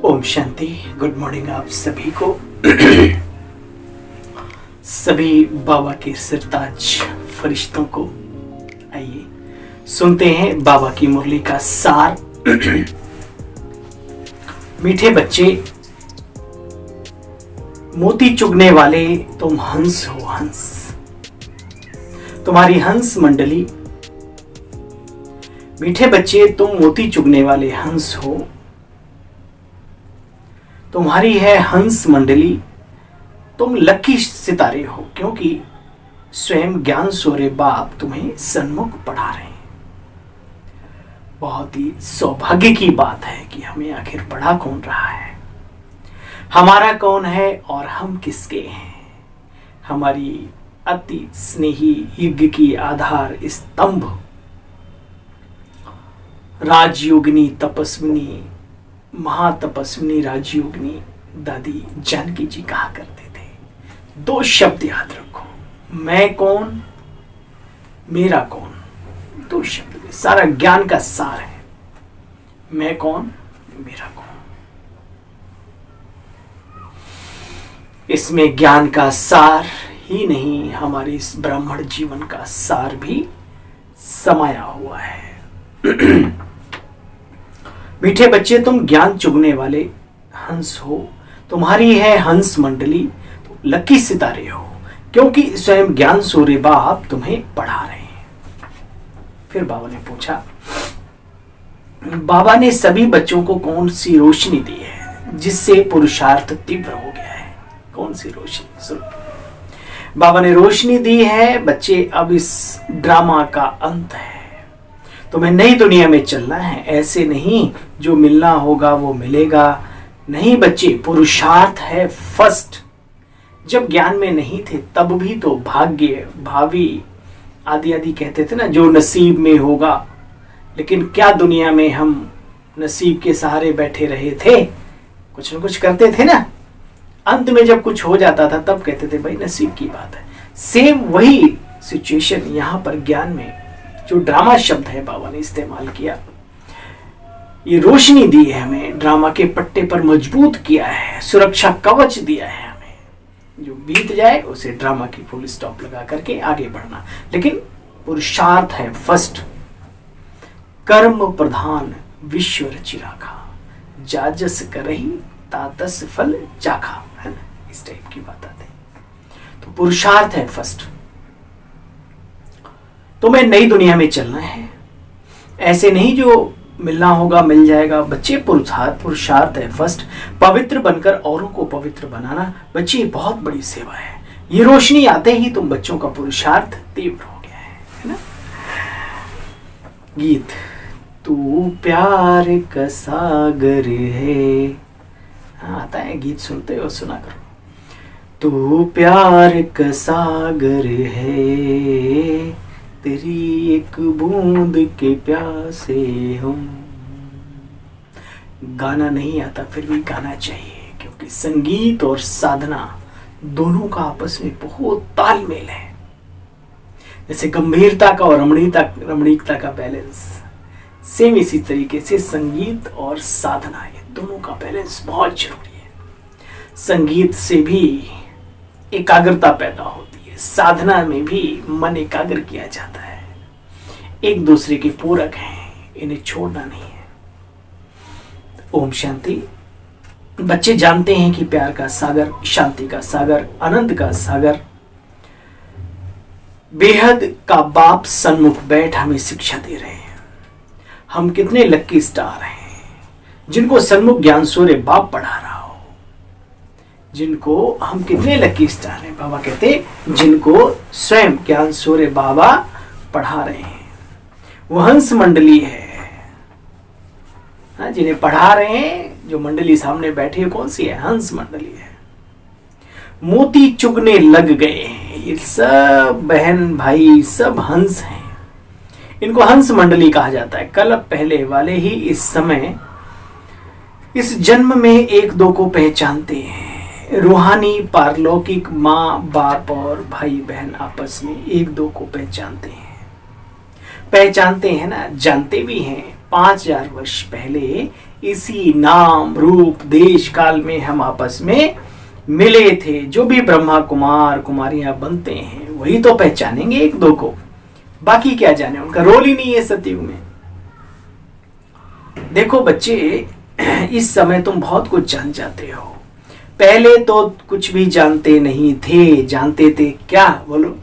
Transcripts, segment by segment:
Om Shanti. Good morning आप सभी को। सभी बाबा के सिरताज फरिश्तों को आइए सुनते हैं बाबा की मुरली का सार। मीठे बच्चे, मोती चुगने वाले तुम हंस हो, हंस। तुम्हारी हंस मंडली। मीठे बच्चे, तुम मोती चुगने वाले हंस हो। तुम्हारी है हंस मंडली। तुम लकी सितारे हो, क्योंकि स्वयं ज्ञान सूर्य बाप तुम्हें सन्मुख पढ़ा रहे हैं। बहुत ही सौभाग्य की बात है कि हमें आखिर पढ़ा कौन रहा है, हमारा कौन है और हम किसके हैं। हमारी अति स्नेही यज्ञ की आधार स्तंभ राजयोगिनी तपस्विनी, महातपस्विनी राजयोगिनी दादी जानकी जी कहा करते थे, दो शब्द याद रखो, मैं कौन, मेरा कौन। दो शब्द में सारा ज्ञान का सार है। मैं कौन, मेरा कौन। इसमें ज्ञान का सार ही नहीं, हमारे इस ब्राह्मण जीवन का सार भी समाया हुआ है। मीठे बच्चे, तुम ज्ञान चुगने वाले हंस हो। तुम्हारी है हंस मंडली। तुम लकी सितारे हो, क्योंकि स्वयं ज्ञान सूर्य बाप तुम्हें पढ़ा रहे हैं। फिर बाबा ने पूछा, बाबा ने सभी बच्चों को कौन सी रोशनी दी है जिससे पुरुषार्थ तीव्र हो गया है? कौन सी रोशनी? सुनो, बाबा ने रोशनी दी है, बच्चे अब इस ड्रामा का अंत है। तुम्हें नई दुनिया में चलना है, ऐसे नहीं जो मिलना होगा वो मिलेगा। नहीं बच्चे, पुरुषार्थ है फर्स्ट। जब ज्ञान में नहीं थे तब भी तो भाग्य, भावी आदि आदि कहते थे ना, जो नसीब में होगा। लेकिन क्या दुनिया में हम नसीब के सहारे बैठे रहे थे? कुछ न कुछ करते थे ना। अंत में जब कुछ हो जाता था तब कहते थे भाई नसीब की बात है। सेम वही सिचुएशन यहाँ पर ज्ञान में, जो ड्रामा शब्द है बाबा ने इस्तेमाल किया, ये रोशनी दी है हमें, ड्रामा के पट्टे पर मजबूत किया है, सुरक्षा कवच दिया है हमें। जो बीत जाए उसे ड्रामा की फुल स्टॉप लगा करके आगे बढ़ना। लेकिन पुरुषार्थ है फर्स्ट। कर्म प्रधान विश्व रचि राखा, जाजस करही तातस फल चाखा, है ना? इस टाइप की बात आती है। तो पुरुषार्थ है फर्स्ट। तुम्हें नई दुनिया में चलना है, ऐसे नहीं जो मिलना होगा मिल जाएगा। बच्चे, पुरुषार्थ है फर्स्ट। पवित्र बनकर औरों को पवित्र बनाना बच्चे बहुत बड़ी सेवा है। ये रोशनी आते ही तुम बच्चों का पुरुषार्थ तीव्र हो गया है ना? गीत, तू प्यार का सागर है। हाँ, आता है गीत, सुनते हो सुना करो। तू प्यार का सागर है, तेरी एक बूंद के प्यासे हम। गाना नहीं आता फिर भी गाना चाहिए, क्योंकि संगीत और साधना दोनों का आपस में बहुत तालमेल है। जैसे गंभीरता का और रमणीकता का बैलेंस, सेम इसी तरीके से संगीत और साधना, ये दोनों का बैलेंस बहुत जरूरी है। संगीत से भी एकाग्रता पैदा होती है, साधना में भी मन एकाग्र किया जाता है। एक दूसरे के पूरक हैं, इन्हें छोड़ना नहीं है। ओम शांति। बच्चे जानते हैं कि प्यार का सागर, शांति का सागर, आनंद का सागर, बेहद का बाप सन्मुख बैठ हमें शिक्षा दे रहे हैं। हम कितने लकी स्टार हैं जिनको सन्मुख ज्ञान सूर्य बाप पढ़ा रहा हो। जिनको हम कितने लकी स्टार हैं, बाबा कहते जिनको स्वयं ज्ञान सूर्य बाबा पढ़ा रहे हैं। वो हंस मंडली है, जिन्हें पढ़ा रहे हैं। जो मंडली सामने बैठी है कौन सी है? हंस मंडली है। मोती चुगने लग गए हैं, ये सब बहन भाई सब हंस हैं। इनको हंस मंडली कहा जाता है। कल पहले वाले ही इस समय, इस जन्म में एक दो को पहचानते हैं। रूहानी पारलौकिक माँ बाप और भाई बहन आपस में एक दो को पहचानते हैं ना, जानते भी हैं। 5000 वर्ष पहले इसी नाम रूप देश काल में हम आपस में मिले थे। जो भी ब्रह्मा कुमार कुमारियां बनते हैं वही तो पहचानेंगे एक दो को, बाकी क्या जाने, उनका रोल ही नहीं है सतयुग में। देखो बच्चे, इस समय तुम बहुत कुछ जान जाते हो, पहले तो कुछ भी जानते नहीं थे। जानते थे क्या? बोलो,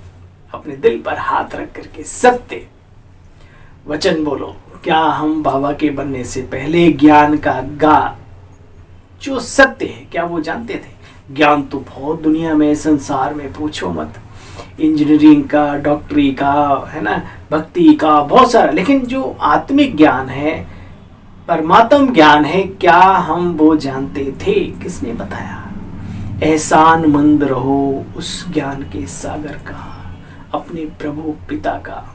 अपने दिल पर हाथ रख करके सत्य वचन बोलो। क्या हम बाबा के बनने से पहले ज्ञान का जो सत्य है क्या वो जानते थे? ज्ञान तो बहुत दुनिया में, संसार में पूछो मत, इंजीनियरिंग का, डॉक्टरी का, है ना, भक्ति का, बहुत सारा। लेकिन जो आत्मिक ज्ञान है, परमात्म ज्ञान है, क्या हम वो जानते थे? किसने बताया? एहसान मंद रहो उस ज्ञान के सागर का, अपने प्रभु पिता का।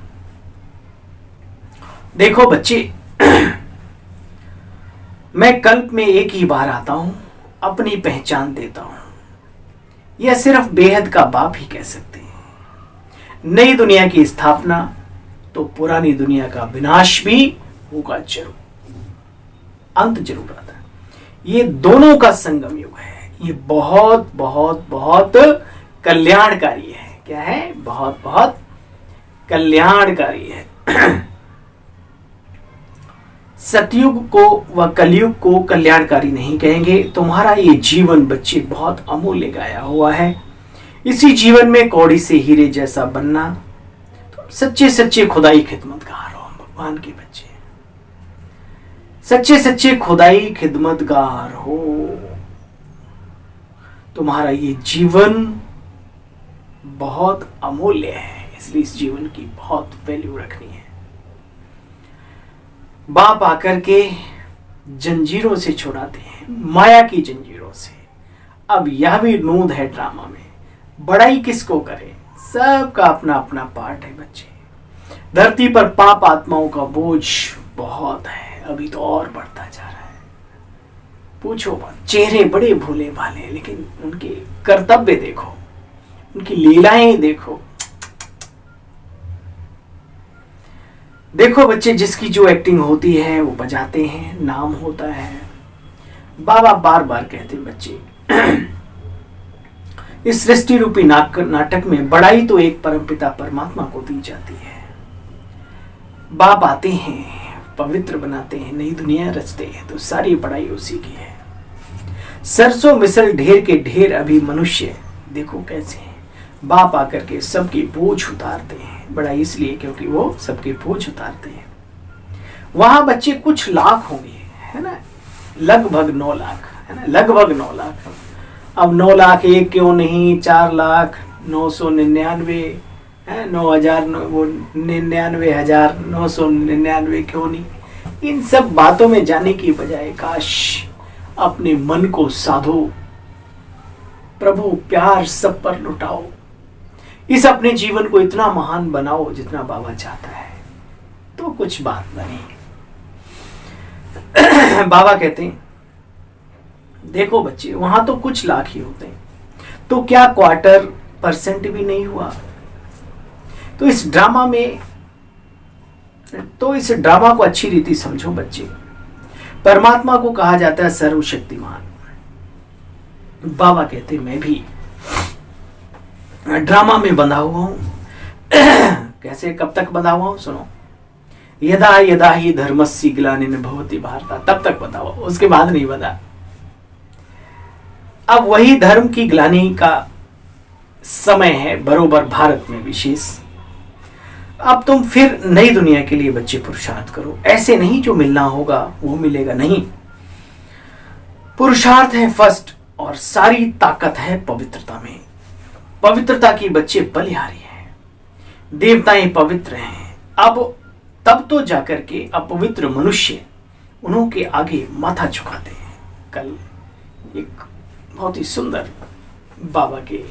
देखो बच्चे, मैं कल्प में एक ही बार आता हूं, अपनी पहचान देता हूं। यह सिर्फ बेहद का बाप ही कह सकते हैं। नई दुनिया की स्थापना तो पुरानी दुनिया का विनाश भी होगा जरूर, अंत जरूर आता है। ये दोनों का संगम युग है। ये बहुत बहुत बहुत कल्याणकारी है। क्या है? बहुत बहुत कल्याणकारी है। सतयुग को व कलयुग को कल्याणकारी नहीं कहेंगे। तुम्हारा ये जीवन बच्चे बहुत अमूल्य गाया हुआ है। इसी जीवन में कौड़ी से हीरे जैसा बनना, तो सच्चे सच्चे खुदाई खिदमतगार हो भगवान के बच्चे, सच्चे सच्चे खुदाई खिदमतगार हो। तुम्हारा ये जीवन बहुत अमूल्य है, इसलिए इस जीवन की बहुत वैल्यू रखनी है। बाप आकर के जंजीरों से छुड़ाते हैं, माया की जंजीरों से। अब यह भी नूंद है ड्रामा में, बड़ाई किसको करे? सबका अपना अपना पार्ट है बच्चे। धरती पर पाप आत्माओं का बोझ बहुत है, अभी तो और बढ़ता जा रहा है। पूछो मत, चेहरे बड़े भोले भाले, लेकिन उनके कर्तव्य देखो, उनकी लीलाएं देखो। देखो बच्चे, जिसकी जो एक्टिंग होती है वो बजाते हैं, नाम होता है। बाबा बार बार कहते हैं बच्चे, इस सृष्टि रूपी नाटक में बड़ाई तो एक परमपिता परमात्मा को दी जाती है। बाप आते हैं, पवित्र बनाते हैं, नई दुनिया रचते हैं, तो सारी बड़ाई उसी की है। सरसों मिसल ढेर के ढेर अभी मनुष्य, देखो कैसे हैं। बाप आकर के सबकी बोझ उतारते हैं। बड़ाई इसलिए क्योंकि वो सबके बोझ उतारते हैं। वहां बच्चे कुछ लाख होंगे, है ना, लगभग 9 लाख, है ना, लगभग 9 लाख। अब 9 लाख एक क्यों नहीं, 4,09,999 है, 99,999 क्यों नहीं? इन सब बातों में जाने की बजाय काश अपने मन को साधो, प्रभु प्यार सब पर लुटाओ, इस अपने जीवन को इतना महान बनाओ जितना बाबा चाहता है, तो कुछ बात बनी। बाबा कहते हैं, देखो बच्चे, वहां तो कुछ लाख ही होते हैं, तो क्या 1/4% भी नहीं हुआ? तो इस ड्रामा को अच्छी रीति समझो बच्चे। परमात्मा को कहा जाता है सर्वशक्तिमान। बाबा कहते हैं, मैं भी ड्रामा में बंधा हुआ हूं। कैसे, कब तक बंधा हुआ हूं? सुनो, यदा यदा ही धर्मस्य ग्लानिर्न भवति भारत, तब तक बंधा हुआ, उसके बाद नहीं बंधा। अब वही धर्म की ग्लानि का समय है, बरोबर भारत में विशेष। अब तुम फिर नई दुनिया के लिए बच्चे पुरुषार्थ करो। ऐसे नहीं जो मिलना होगा वो मिलेगा, नहीं। पुरुषार्थ है फर्स्ट, और सारी ताकत है पवित्रता में। पवित्रता की बच्चे बलिहारी हैं, देवताएं पवित्र हैं। अब तब तो जाकर के अपवित्र मनुष्य उन्हों के आगे माथा झुकाते हैं। कल एक बहुत ही सुंदर बाबा के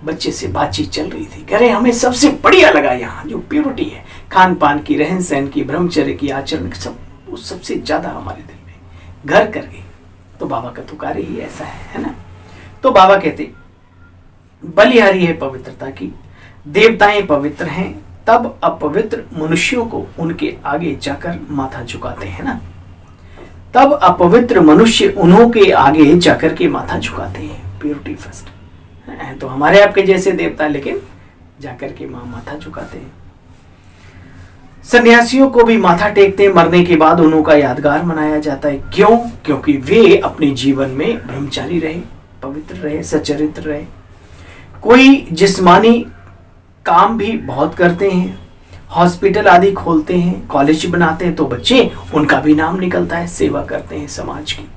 बच्चे से बातचीत चल रही थी, कह रहे हमें सबसे बढ़िया लगा यहाँ जो प्योरिटी है, खान पान की, रहन सहन की, ब्रह्मचर्य की, आचरण, सब वो सबसे ज्यादा हमारे दिल में घर कर गई। तो बाबा का तो कार्य ही ऐसा है ना। तो बाबा कहते बलिहारी है पवित्रता की, देवताएं पवित्र हैं, तब अपवित्र मनुष्यों को उनके आगे जाकर माथा झुकाते हैं ना। तब अपवित्र मनुष्य उन्हों के आगे जाकर के माथा झुकाते हैं। Purity first. तो हमारे आपके जैसे देवता, लेकिन जाकर के माथा झुकाते हैं। सन्यासियों को भी माथा टेकते हैं। मरने के बाद उन्हों का यादगार मनाया जाता है। क्यों? क्योंकि वे अपने जीवन में ब्रह्मचारी रहे, पवित्र रहे, सच्चरित्र रहे। कोई जिस्मानी काम भी बहुत करते हैं, हॉस्पिटल आदि खोलते हैं, कॉलेज बनाते हैं, तो बच्चे उनका भी नाम निकलता है, सेवा करते हैं समाज की।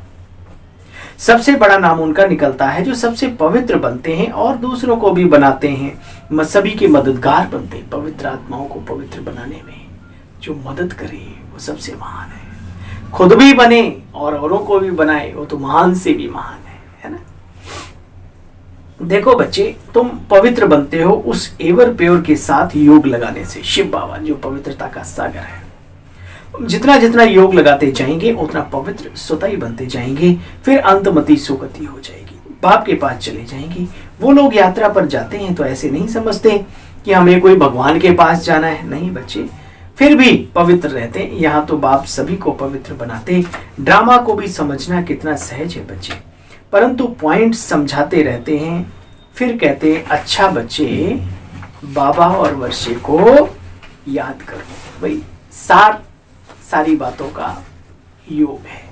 सबसे बड़ा नाम उनका निकलता है जो सबसे पवित्र बनते हैं और दूसरों को भी बनाते हैं, सभी के मददगार बनते हैं। पवित्र आत्माओं को पवित्र बनाने में जो मदद करे वो सबसे महान है। खुद भी बने और औरों को भी बनाए, वो तो महान से भी महान है ना। देखो बच्चे, तुम पवित्र बनते हो उस एवर प्योर के साथ योग लगाने से। शिव बाबा जो पवित्रता का सागर है, जितना जितना योग लगाते जाएंगे उतना पवित्र स्वतः ही बनते जाएंगे। फिर अंतमति सुगति हो जाएगी, बाप के पास चले जाएंगे। वो लोग यात्रा पर जाते हैं तो ऐसे नहीं समझते कि हमें कोई भगवान के पास जाना है, नहीं बच्चे, फिर भी पवित्र रहते हैं। यहाँ तो बाप सभी को पवित्र बनाते। ड्रामा को भी समझना कितना सहज है बच्चे, परंतु पॉइंट समझाते रहते हैं। फिर कहते हैं अच्छा बच्चे, बाबा और वर्षे को याद करो। भाई सारी बातों का योग है।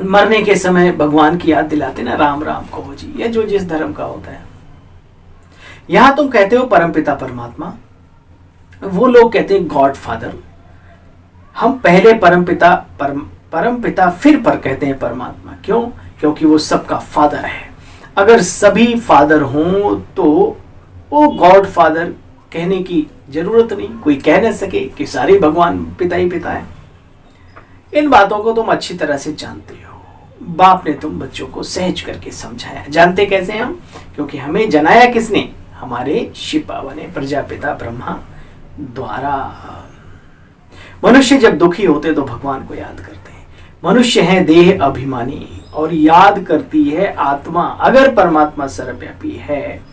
मरने के समय भगवान की याद दिलाते ना, राम राम कहो जी, या जो जिस धर्म का होता है। यहां तुम कहते हो परमपिता परमात्मा, वो लोग कहते हैं गॉड फादर। हम पहले परमपिता फिर पर कहते हैं परमात्मा। क्यों? क्योंकि वो सबका फादर है। अगर सभी फादर हों तो वो गॉड फादर कहने की जरूरत नहीं, कोई कह न सके कि सारे भगवान पिता ही पिता है। इन बातों को तुम अच्छी तरह से जानते हो। बाप ने तुम बच्चों को सहज करके समझाया। जानते कैसे हम? क्योंकि हमें जनाया किसने? हमारे शिव बाबा ने, प्रजापिता ब्रह्मा द्वारा। मनुष्य जब दुखी होते तो भगवान को याद करते हैं। मनुष्य है देह अभिमानी और याद करती है आत्मा। अगर परमात्मा सर्वव्यापी है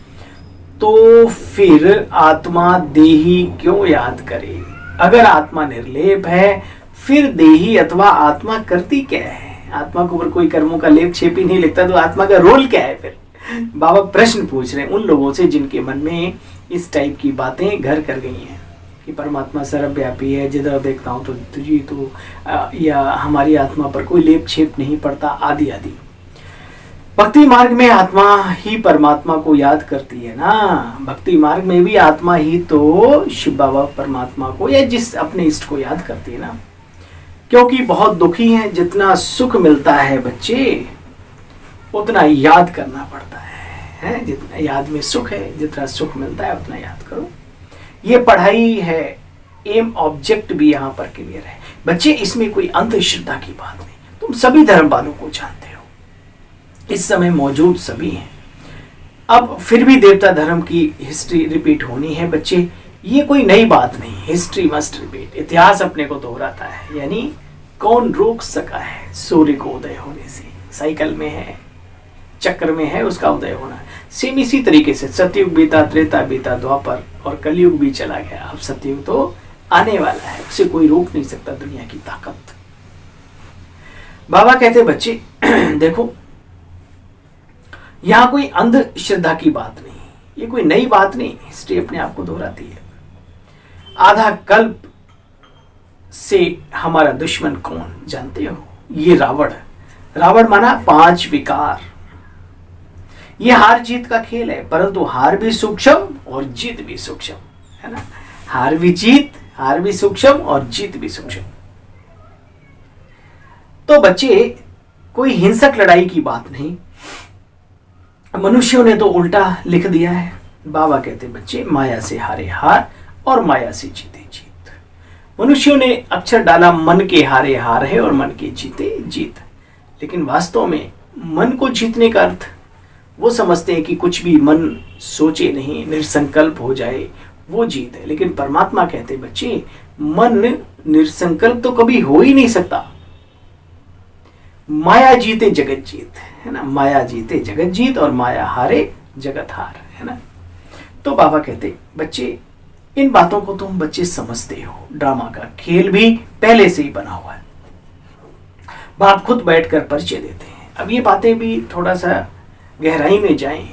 तो फिर आत्मा देही क्यों याद करे? अगर आत्मा निर्लेप है फिर देही अथवा आत्मा करती क्या है? आत्मा के ऊपर कोई कर्मों का लेप छेप ही नहीं लिखता, तो आत्मा का रोल क्या है फिर? बाबा प्रश्न पूछ रहे हैं उन लोगों से जिनके मन में इस टाइप की बातें घर कर गई हैं कि परमात्मा सर्वव्यापी है, जिधर देखता हूँ तो तुझी तो या हमारी आत्मा पर कोई लेप छेप नहीं पड़ता, आदि आदि। भक्ति मार्ग में आत्मा ही परमात्मा को याद करती है ना। भक्ति मार्ग में भी आत्मा ही तो शिव बाबा परमात्मा को या जिस अपने इष्ट को याद करती है ना। क्योंकि बहुत दुखी हैं, जितना सुख मिलता है बच्चे उतना याद करना पड़ता है। जितना याद में सुख है, जितना सुख मिलता है उतना याद करो। ये पढ़ाई है, एम ऑब्जेक्ट भी यहाँ पर क्लियर है बच्चे। इसमें कोई अंधश्रद्धा की बात नहीं। तुम सभी धर्म वालों को जानते हो, इस समय मौजूद सभी हैं। अब फिर भी देवता धर्म की हिस्ट्री रिपीट होनी है बच्चे, ये कोई नई बात नहीं। History must repeat. इतिहास अपने को दोहराता है, यानी कौन रोक सका है सूर्य को उदय होने से? साइकिल में है, चक्र में है, उसका उदय होना। सेम इसी तरीके से सतयुग बीता, त्रेता बीता, द्वापर और कलयुग भी चला गया। अब सतयुग तो आने वाला है, उसे कोई रोक नहीं सकता, दुनिया की ताकत। बाबा कहते बच्चे देखो, यहां कोई अंधश्रद्धा की बात नहीं, ये कोई नई बात नहीं। हिस्ट्री अपने आप को दोहराती है। आधा कल्प से हमारा दुश्मन कौन जानते हो? ये रावण। रावण माना 5 विकार। ये हार जीत का खेल है, परंतु हार भी सूक्ष्म और जीत भी सूक्ष्म है ना। हार भी सूक्ष्म और जीत भी सूक्ष्म। तो बच्चे कोई हिंसक लड़ाई की बात नहीं, मनुष्यों ने तो उल्टा लिख दिया है। बाबा कहते बच्चे, माया से हारे हार और माया से जीते जीत। मनुष्यों ने अक्षर डाला मन के हारे हार है और मन के जीते जीत, लेकिन वास्तव में मन को जीतने का अर्थ वो समझते हैं कि कुछ भी मन सोचे नहीं, निरसंकल्प हो जाए, वो जीत है। लेकिन परमात्मा कहते बच्चे, मन निरसंकल्प तो कभी हो ही नहीं सकता। माया जीते जगत जीत है ना। माया जीते जगत जीत और माया हारे जगत हार है ना। तो बाबा कहते बच्चे, इन बातों को तुम बच्चे समझते हो। ड्रामा का खेल भी पहले से ही बना हुआ है। बाप खुद बैठकर परिचय देते हैं। अब ये बातें भी थोड़ा सा गहराई में जाएं।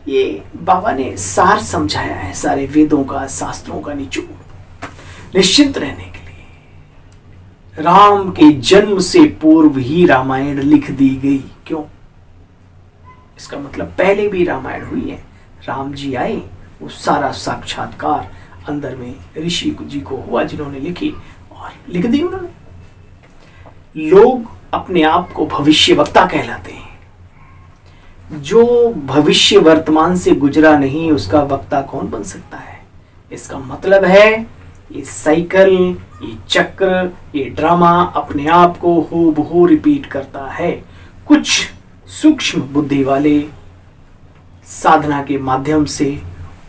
ये बाबा ने सार समझाया है सारे वेदों का, शास्त्रों का निचोड़। निश्चिंत रहने के लिए राम के जन्म से पूर्व ही रामायण लिख दी गई। क्यों? इसका मतलब पहले भी रामायण हुई है। राम जी आए, वो सारा साक्षात्कार अंदर में ऋषि जी को हुआ जिन्होंने लिखी और लिख दी उन्होंने। लोग अपने आप को भविष्यवक्ता कहलाते हैं। जो भविष्य वर्तमान से गुजरा नहीं उसका वक्ता कौन बन सकता है? इसका मतलब है ये साइकिल, ये चक्र, ये ड्रामा अपने आप को हूबहू रिपीट करता है। कुछ सूक्ष्म बुद्धि वाले साधना के माध्यम से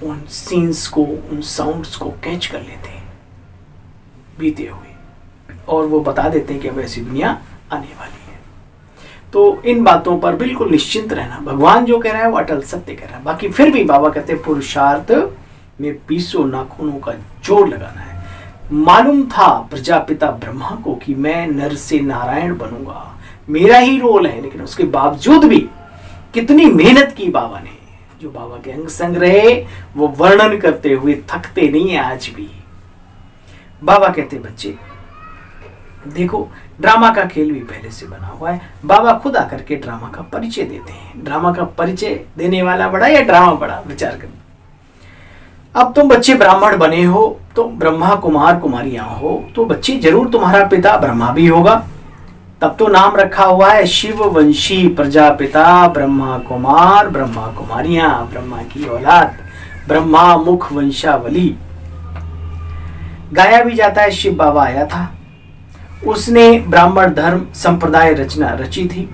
उन सीन्स को, उन साउंड्स को कैच कर लेते हैं बीते हुए, और वो बता देते हैं कि अब ऐसी दुनिया आने वाली है। तो इन बातों पर बिल्कुल निश्चिंत रहना। भगवान जो कह रहा है वो अटल सत्य कह रहा है। बाकी फिर भी बाबा कहते हैं पुरुषार्थ में 20 नाखूनों का जोड़ लगाना है। मालूम था प्रजापिता ब्रह्मा को कि मैं नर से नारायण बनूंगा, मेरा ही रोल है, लेकिन उसके बावजूद भी कितनी मेहनत की बाबा ने। जो बाबा के अंग संग रहे वो वर्णन करते हुए थकते नहीं है आज भी। बाबा कहते बच्चे देखो, ड्रामा का खेल भी पहले से बना हुआ है। बाबा खुद आकर के ड्रामा का परिचय देते हैं। ड्रामा का परिचय देने वाला बड़ा या ड्रामा बड़ा? विचार कर। अब तुम बच्चे ब्राह्मण बने हो, तुम ब्रह्मा कुमार कुमारियां हो, तो बच्चे जरूर तुम्हारा पिता ब्रह्मा भी होगा। तब तो नाम रखा हुआ है शिववंशी प्रजापिता ब्रह्मा कुमार ब्रह्मा कुमारियां, ब्रह्मा की औलाद, ब्रह्मा मुख वंशावली। गाया भी जाता है शिव बाबा आया था, उसने ब्राह्मण धर्म संप्रदाय रचना रची थी,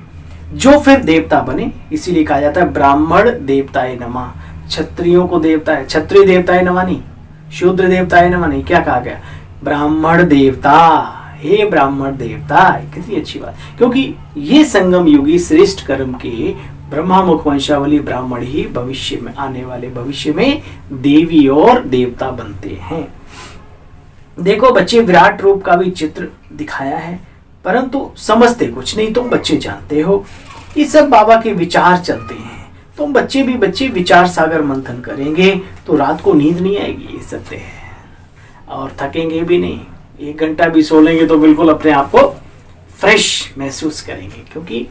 जो फिर देवता बने। इसीलिए कहा जाता है ब्राह्मण देवताय नमः। क्षत्रियों को देवता है, क्षत्रिय देवताय नमः नहीं, शूद्र देवताय नमः नहीं। क्या कहा गया? ब्राह्मण देवता, हे ब्राह्मण देवता। कितनी अच्छी बात, क्योंकि ये संगम युगी श्रेष्ठ कर्म के ब्रह्मा मुख वंशावली ब्राह्मण ही भविष्य में आने वाले भविष्य में देवी और देवता बनते हैं। देखो बच्चे, विराट रूप का भी चित्र दिखाया है, परंतु समझते कुछ नहीं। तुम बच्चे जानते हो ये सब बाबा के विचार चलते हैं। तुम बच्चे भी बच्चे विचार सागर मंथन करेंगे तो रात को नींद नहीं आएगी, ये सत्य है, और थकेंगे भी नहीं। 1 घंटा भी सो लेंगे तो बिल्कुल अपने आप को फ्रेश महसूस करेंगे, क्योंकि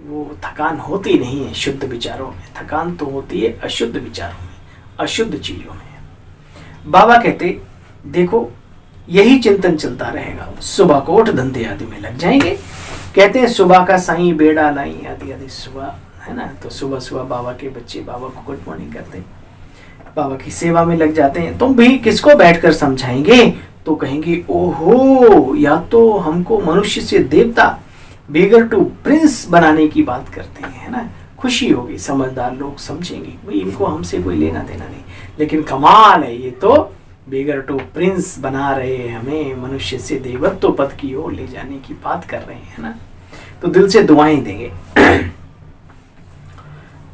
वो थकान होती नहीं है शुद्ध विचारों में, थकान तो होती है अशुद्ध विचारों में, अशुद्ध चीजों में। बाबा कहते देखो यही चिंतन चलता रहेगा, सुबह को उठ धंधे आदि में लग जाएंगे। कहते हैं सुबह का साईं बेड़ा लाई, आदि आदि सुबह है ना। तो सुबह सुबह बाबा के बच्चे बाबा को गुड मॉर्निंग करते हैं, बाबा की सेवा में लग जाते हैं। तुम भी किसको बैठकर समझाएंगे तो कहेंगे ओहो, या तो हमको मनुष्य से देवता, बेगर टू प्रिंस बनाने की बात करते हैं, है ना। खुशी होगी, समझदार लोग समझेंगे भाई इनको हमसे कोई लेना देना नहीं, लेकिन कमाल है, ये तो बेगर टू प्रिंस बना रहे हैं हमें, मनुष्य से देवत्व पद की ओर ले जाने की बात कर रहे हैं ना। तो दिल से दुआएं देंगे।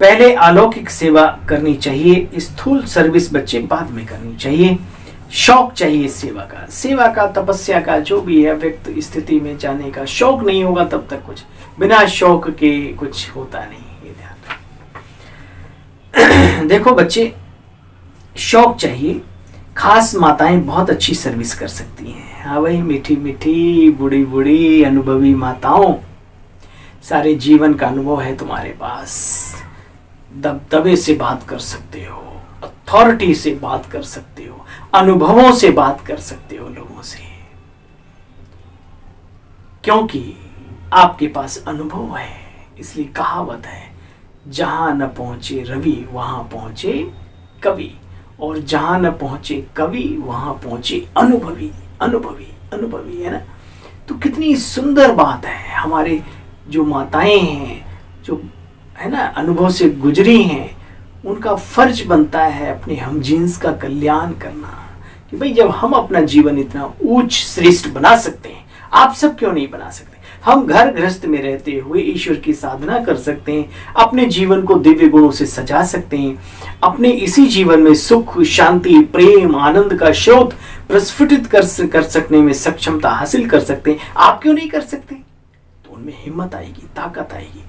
पहले अलौकिक सेवा करनी चाहिए, स्थूल सर्विस बच्चे बाद में करनी चाहिए। शौक चाहिए सेवा का, तपस्या का, जो भी है व्यक्त स्थिति में जाने का शौक नहीं होगा तब तक कुछ, बिना शौक के कुछ होता नहीं, ये ध्यान रखें। देखो बच्चे, शौक चाहिए। खास माताएं बहुत अच्छी सर्विस कर सकती हैं। हाँ भाई, मीठी मीठी बूढ़ी बूढ़ी अनुभवी माताओं, सारे जीवन का अनुभव है तुम्हारे पास, दबदबे से बात कर सकते हो, अथॉरिटी से बात कर सकते हो, अनुभवों से बात कर सकते हो लोगों से, क्योंकि आपके पास अनुभव है। इसलिए कहावत है, जहां न पहुंचे रवि वहां पहुंचे कवि, और जहां न पहुंचे कवि वहां पहुंचे अनुभवी। अनुभवी अनुभवी है ना। तो कितनी सुंदर बात है। हमारे जो माताएं हैं, जो है ना अनुभव से गुजरी हैं, उनका फर्ज बनता है अपने हम जीन्स का कल्याण करना, कि भाई जब हम अपना जीवन इतना ऊंच श्रेष्ठ बना सकते हैं, आप सब क्यों नहीं बना सकते। हम घर गृहस्थ में रहते हुए ईश्वर की साधना कर सकते हैं, अपने जीवन को दिव्य गुणों से सजा सकते हैं, अपने इसी जीवन में सुख शांति प्रेम आनंद का स्रोत प्रस्फुटित कर सकने में सक्षमता हासिल कर सकते हैं। आप क्यों नहीं कर सकते? उनमें हिम्मत आएगी, ताकत आएगी।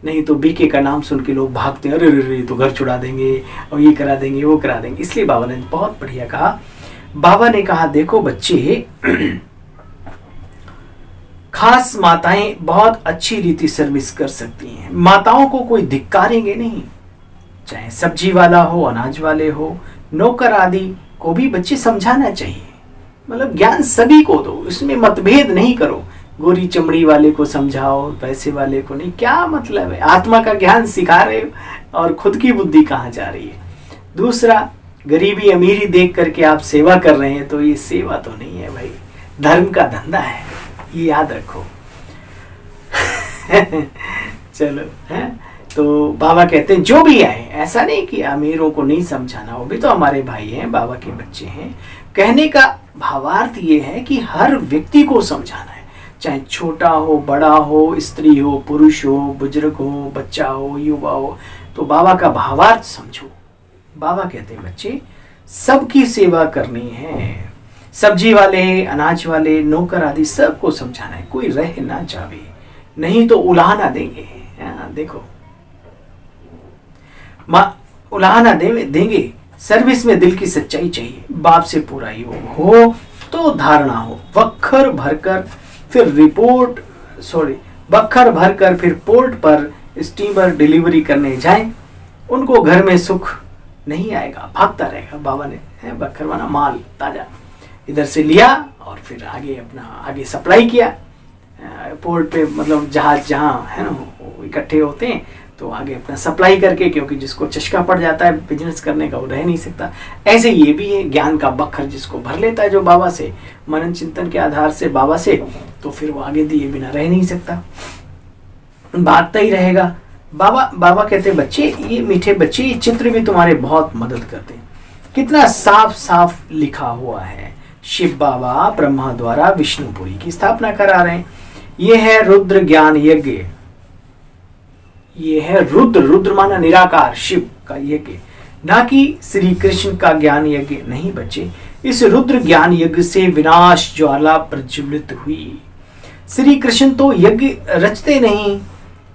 नहीं तो बीके का नाम सुन के लोग भागते हैं, अरे अरे तो घर छुड़ा देंगे और ये करा देंगे वो करा देंगे। इसलिए बाबा ने बहुत बढ़िया कहा। बाबा ने कहा देखो बच्चे, खास माताएं बहुत अच्छी रीति सर्विस कर सकती हैं। माताओं को कोई धिक्कारेंगे नहीं, चाहे सब्जी वाला हो, अनाज वाले हो, नौकर आदि को भी बच्चे समझाना चाहिए। मतलब ज्ञान सभी को दो, इसमें मतभेद नहीं करो। गोरी चमड़ी वाले को समझाओ, पैसे वाले को नहीं, क्या मतलब है? आत्मा का ज्ञान सिखा रहे हो और खुद की बुद्धि कहाँ जा रही है? दूसरा, गरीबी अमीरी देख करके आप सेवा कर रहे हैं तो ये सेवा तो नहीं है भाई, धर्म का धंधा है, ये याद रखो। चलो है, तो बाबा कहते हैं जो भी आए, ऐसा नहीं कि अमीरों को नहीं समझाना, वो भी तो हमारे भाई हैं, बाबा के बच्चे हैं। कहने का भावार्थ ये है कि हर व्यक्ति को समझाना है, चाहे छोटा हो, बड़ा हो, स्त्री हो, पुरुष हो, बुजुर्ग हो, बच्चा हो, युवा हो। तो बाबा का भावार्थ समझो। बाबा कहते हैं बच्चे सबकी सेवा करनी है, सब्जी वाले, अनाज वाले, नौकर आदि सबको समझाना है, कोई रह ना जावे, नहीं तो उलाहना देंगे। देखो उलाहना देंगे। सर्विस में दिल की सच्चाई चाहिए, बाप से पूरा योग हो तो धारणा हो। बखर भरकर फिर पोर्ट पर स्टीमर डिलीवरी करने जाएं, उनको घर में सुख नहीं आएगा, भागता रहेगा। बाबा ने बखर माना माल ताजा इधर से लिया और फिर आगे सप्लाई किया पोर्ट पे, मतलब जहाज जहाँ है ना वो इकट्ठे होते हैं तो आगे अपना सप्लाई करके, क्योंकि जिसको चस्का पड़ जाता है बिजनेस करने का वो रह नहीं सकता। ऐसे ये भी है, ज्ञान का बखर जिसको भर लेता है जो बाबा से, मनन चिंतन के आधार से बाबा से, तो फिर वो आगे दिए बिना रह नहीं सकता, भागता ही रहेगा। बाबा कहते बच्चे, ये मीठे बच्चे, ये चित्र भी तुम्हारे बहुत मदद करते हैं। कितना साफ साफ लिखा हुआ है, शिव बाबा ब्रह्मा द्वारा विष्णुपुरी की स्थापना करा रहे हैं। ये है रुद्र ज्ञान यज्ञ, ये है रुद्र माना निराकार शिव का यज्ञ, ना कि श्री कृष्ण का ज्ञान यज्ञ नहीं बच्चे। इस रुद्र ज्ञान यज्ञ से विनाश ज्वाला प्रज्वलित हुई। श्री कृष्ण तो यज्ञ रचते नहीं,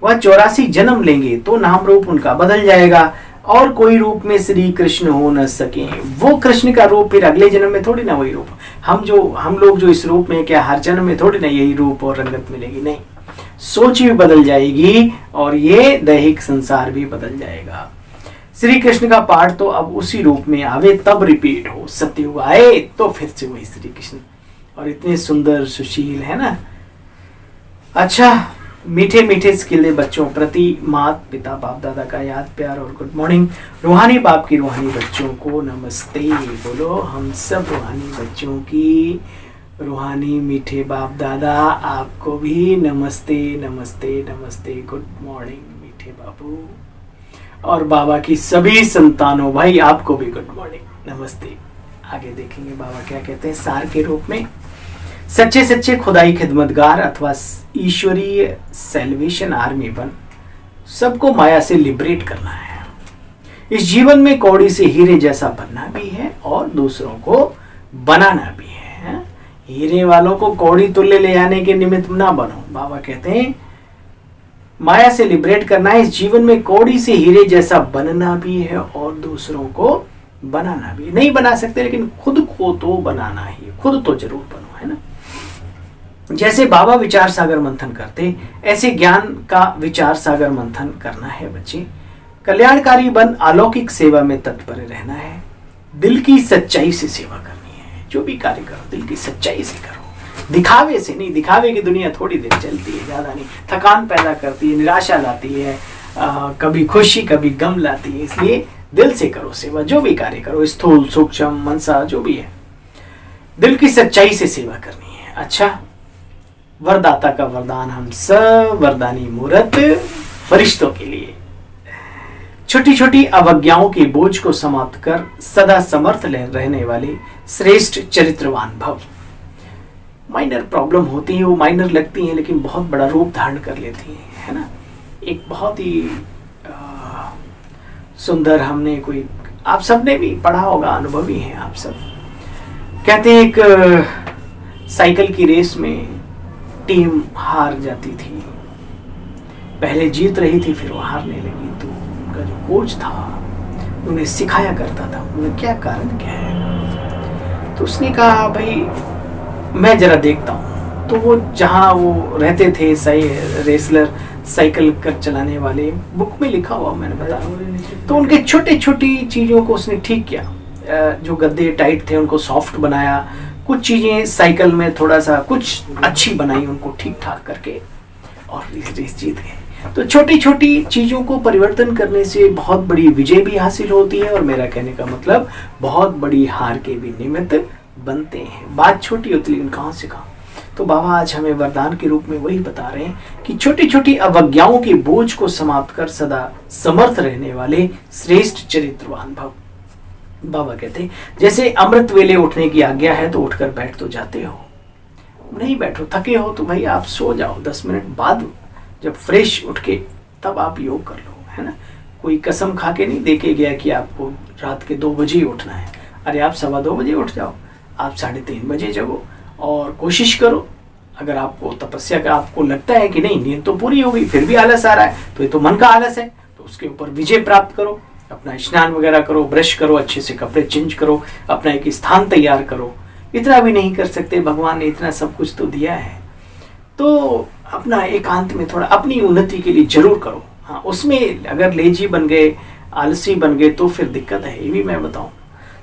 वह 84 जन्म लेंगे तो नाम रूप उनका बदल जाएगा और कोई रूप में श्री कृष्ण हो न सके। वो कृष्ण का रूप फिर अगले जन्म में थोड़ी ना वही रूप, हम लोग जो इस रूप में, क्या हर जन्म में थोड़ी ना यही रूप और रंगत मिलेगी? नहीं, सोच भी बदल जाएगी और ये दैहिक संसार भी बदल जाएगा। श्री कृष्ण का पाठ तो अब उसी रूप में आवे तब रिपीट हो, सत्ययुग आए तो फिर से वही श्री कृष्ण, और इतने सुंदर सुशील है ना। अच्छा, मीठे मीठे स्किले बच्चों प्रति माता पिता बाप दादा का याद प्यार और गुड मॉर्निंग। रूहानी बाप की रूहानी बच्चों को नमस्ते बोलो। हम सब रूहानी बच्चों की रूहानी मीठे बाप दादा आपको भी नमस्ते नमस्ते नमस्ते, गुड मॉर्निंग मीठे बाबू। और बाबा की सभी संतानों भाई आपको भी गुड मॉर्निंग नमस्ते। आगे देखेंगे बाबा क्या कहते हैं सार के रूप में। सच्चे खुदाई खिदमतगार अथवा ईश्वरीय सेल्वेशन आर्मी बन सबको माया से लिबरेट करना है। इस जीवन में कौड़ी से हीरे जैसा बनना भी है और दूसरों को बनाना भी है। हीरे वालों को कौड़ी तुल्य ले आने के निमित्त ना बनो। बाबा कहते हैं माया से लिबरेट करना है, इस जीवन में कौड़ी से हीरे जैसा बनना भी है और दूसरों को बनाना भी। नहीं बना सकते लेकिन खुद को तो बनाना ही, खुद तो जरूर बनो, है ना। जैसे बाबा विचार सागर मंथन करते, ऐसे ज्ञान का विचार सागर मंथन करना है बच्चे। कल्याणकारी बन अलौकिक सेवा में तत्पर रहना है। दिल की सच्चाई से सेवा करनी है। जो भी कार्य करो दिल की सच्चाई से करो, दिखावे से नहीं। दिखावे की दुनिया थोड़ी देर चलती है, ज्यादा नहीं, थकान पैदा करती है, निराशा लाती है, कभी खुशी कभी गम लाती है। इसलिए दिल से करो सेवा, जो भी कार्य करो, स्थूल सूक्ष्म मनसा जो भी है, दिल की सच्चाई से सेवा करनी है। अच्छा, वरदाता का वरदान हम सब वरदानी मूर्त फरिश्तों के लिए। छोटी छोटी अवज्ञाओं के बोझ को समाप्त कर सदा समर्थ रहने वाले श्रेष्ठ चरित्रवान भव। माइनर प्रॉब्लम होती है, वो माइनर लगती हैं लेकिन बहुत बड़ा रूप धारण कर लेती हैं, है ना। एक बहुत ही सुंदर, हमने कोई, आप सबने भी पढ़ा होगा, अनुभवी हैं आप सब। कहते हैं एक साइकिल की रेस में टीम हार जाती थी पहले जीत रही थी, फिर वो हारने लगी। तो उनका जो कोच था उन्हें सिखाया करता था, उन्हें क्या कारण क्या है। तो उसने कहा भाई मैं जरा देखता हूँ। तो वो जहाँ वो रहते थे, सही रेसलर साइकिल कर चलाने वाले, बुक में लिखा हुआ मैंने बताया। तो उनके छोटे छोटी चीज़ों को उसने ठीक किया। जो गद्दे टाइट थे उनको सॉफ्ट बनाया, कुछ चीज़ें साइकिल में थोड़ा सा कुछ अच्छी बनाई, उनको ठीक ठाक करके, और रेस जीत गए। तो छोटी छोटी चीज़ों को परिवर्तन करने से बहुत बड़ी विजय भी हासिल होती है, और मेरा कहने का मतलब बहुत बड़ी हार के भी निमित्त बनते हैं। बात छोटी होती लेकिन कहाँ से कहाँ। तो बाबा आज हमें वरदान के रूप में वही बता रहे हैं कि छोटी छोटी अवज्ञाओं के बोझ को समाप्त कर सदा समर्थ रहने वाले श्रेष्ठ चरित्रवान भव। बाबा कहते हैं जैसे अमृत वेले उठने की आज्ञा है तो उठकर बैठ तो जाते हो, नहीं बैठो, थके हो तो भाई आप सो जाओ, 10 मिनट बाद जब फ्रेश उठ के तब आप योग कर लो, है ना। कोई कसम खा के नहीं देके गया कि आपको रात के 2 बजे ही उठना है। अरे आप 2:15 बजे उठ जाओ, आप 3:30 बजे जगो, और कोशिश करो। अगर आपको तपस्या का आपको लगता है कि नहीं नींद तो पूरी हो गई फिर भी आलस आ रहा है, तो ये तो मन का आलस है, तो उसके ऊपर विजय प्राप्त करो। अपना स्नान वगैरह करो, ब्रश करो, अच्छे से कपड़े चेंज करो, अपना एक स्थान तैयार करो। इतना भी नहीं कर सकते, भगवान ने इतना सब कुछ तो दिया है, तो अपना एकांत में थोड़ा अपनी उन्नति के लिए जरूर करो। हाँ, उसमें अगर लेजी बन गए, आलसी बन गए तो फिर दिक्कत है, ये भी मैं बताऊं।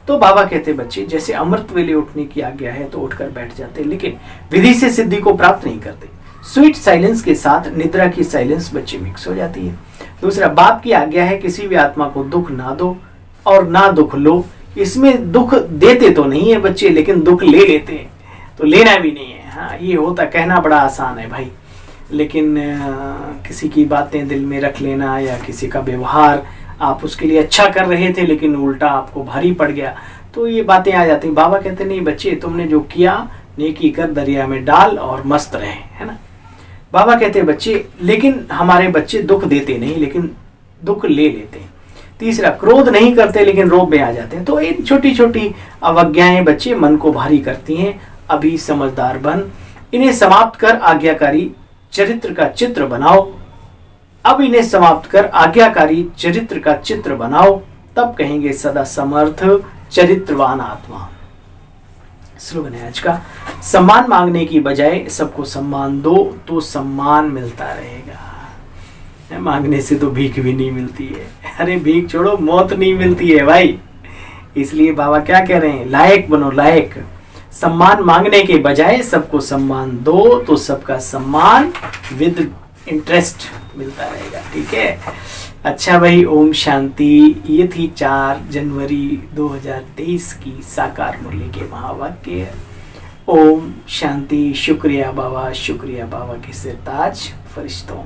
तो बाबा कहते बच्चे जैसे अमृत वेले उठने की आज्ञा है तो उठकर बैठ जाते, लेकिन विधि से सिद्धि को प्राप्त नहीं करते। स्वीट साइलेंस के साथ निद्रा की साइलेंस बच्चे मिक्स हो जाती है। दूसरा, बाप की आज्ञा है किसी भी आत्मा को दुख ना दो और ना दुख लो। इसमें दुख देते तो नहीं है बच्चे, लेकिन दुख ले लेते हैं, तो लेना भी नहीं है। हाँ, ये होता, कहना बड़ा आसान है भाई, लेकिन किसी की बातें दिल में रख लेना या किसी का व्यवहार आप उसके लिए अच्छा कर रहे थे लेकिन उल्टा आपको भारी पड़ गया, तो ये बातें आ जाती। बाबा कहते नहीं बच्चे, तुमने जो किया नेकी कर दरिया में डाल और मस्त रहे, है ना। बाबा कहते बच्चे लेकिन हमारे बच्चे दुख देते नहीं लेकिन दुख ले लेते हैं। तीसरा, क्रोध नहीं करते लेकिन रोब में आ जाते हैं। तो इन छोटी छोटी अवज्ञाएं बच्चे मन को भारी करती हैं। अभी समझदार बन, इन्हें समाप्त कर आज्ञाकारी चरित्र का चित्र बनाओ। अब इन्हें समाप्त कर आज्ञाकारी चरित्र का चित्र बनाओ, तब कहेंगे सदा समर्थ चरित्रवान आत्मा। स्लोगन है आज का, सम्मान मांगने की बजाय सबको सम्मान दो तो सम्मान मिलता रहेगा। मांगने से तो भीख भी नहीं मिलती है। अरे भीख छोड़ो, मौत नहीं मिलती है भाई। इसलिए बाबा क्या कह रहे हैं, लायक बनो, लायक। सम्मान मांगने के बजाय सबको सम्मान दो तो सबका सम्मान विद इंटरेस्ट मिलता रहेगा। ठीक है, अच्छा भाई, ओम शांति। ये थी 4 जनवरी 2023 की साकार मूल्य के महावाक्य। ओम शांति। शुक्रिया बाबा, शुक्रिया बाबा के सिरताज फरिश्तों।